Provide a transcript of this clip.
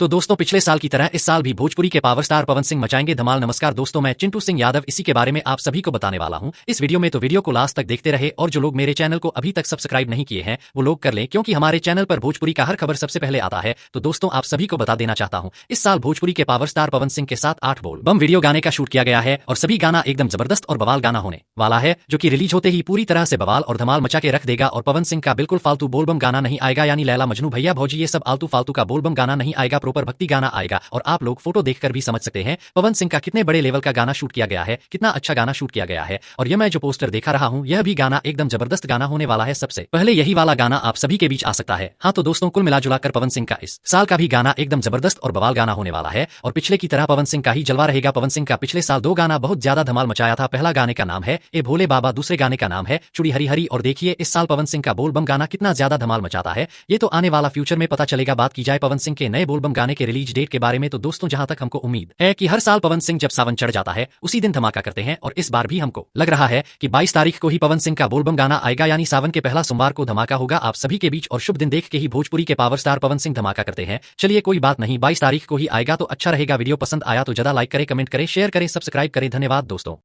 तो दोस्तों पिछले साल की तरह इस साल भी भोजपुरी के पावर स्टार पवन सिंह मचाएंगे धमाल। नमस्कार दोस्तों, मैं चिंटू सिंह यादव इसी के बारे में आप सभी को बताने वाला हूं इस वीडियो में। तो वीडियो को लास्ट तक देखते रहे और जो लोग मेरे चैनल को अभी तक सब्सक्राइब नहीं किए हैं वो लोग कर लें, क्योंकि हमारे चैनल पर भोजपुरी का हर खबर सबसे पहले आता है। तो दोस्तों आप सभी को बता देना चाहता हूँ, इस साल भोजपुरी के पावर स्टार पवन सिंह के साथ 8 बोल बम वीडियो गाने का शूट किया गया है और सभी गाना एकदम जबरदस्त और बवाल गाना होने वाला है, जो कि रिलीज होते ही पूरी तरह से बवाल और धमाल मचा के रख देगा। और पवन सिंह का बिल्कुल फालतू बोलबम गाना नहीं आएगा, यानी लैला मजनू भैया भौजी ये सब आलतू फालतू का बोलबम गाना नहीं आएगा, प्रॉपर भक्ति गाना आएगा। और आप लोग फोटो देखकर भी समझ सकते हैं पवन सिंह का कितने बड़े लेवल का गाना शूट किया गया है, कितना अच्छा गाना शूट किया गया है। और यह मैं जो पोस्टर देखा रहा हूं यह भी गाना एकदम जबरदस्त गाना होने वाला है। सबसे पहले यही वाला गाना आप सभी के बीच आ सकता है। हाँ तो दोस्तों कुल मिलाजुलाकर पवन सिंह का इस साल का भी गाना एकदम जबरदस्त और बवाल गाना होने वाला है और पिछले की तरह पवन सिंह का ही जलवा रहेगा। पवन सिंह का पिछले साल 2 गाना बहुत ज्यादा धमाल मचाया था। पहला गाने का नाम है ए भोले बाबा, दूसरे गाने का नाम है चुड़ी हरी हरी। और देखिए इस साल पवन सिंह का बोलबम गाना कितना ज्यादा धमाल मचाता है, ये तो आने वाला फ्यूचर में पता चलेगा। बात की जाए पवन सिंह के नए बोलबम गाने के रिलीज डेट के बारे में, तो दोस्तों जहां तक हमको उम्मीद है कि हर साल पवन सिंह जब सावन चढ़ जाता है उसी दिन धमाका करते हैं, और इस बार भी हमको लग रहा है कि 22 तारीख को ही पवन सिंह का बोलबम गाना आएगा, यानी सावन के पहला सोमवार को धमाका होगा आप सभी के बीच। और शुभ दिन देख के ही भोजपुरी के पावर स्टार पवन सिंह धमाका करते हैं। चलिए कोई बात नहीं, 22 तारीख को ही आएगा तो अच्छा रहेगा। वीडियो पसंद आया तो ज्यादा लाइक करें, कमेंट करें, शेयर करें, सब्सक्राइब करें। धन्यवाद दोस्तों।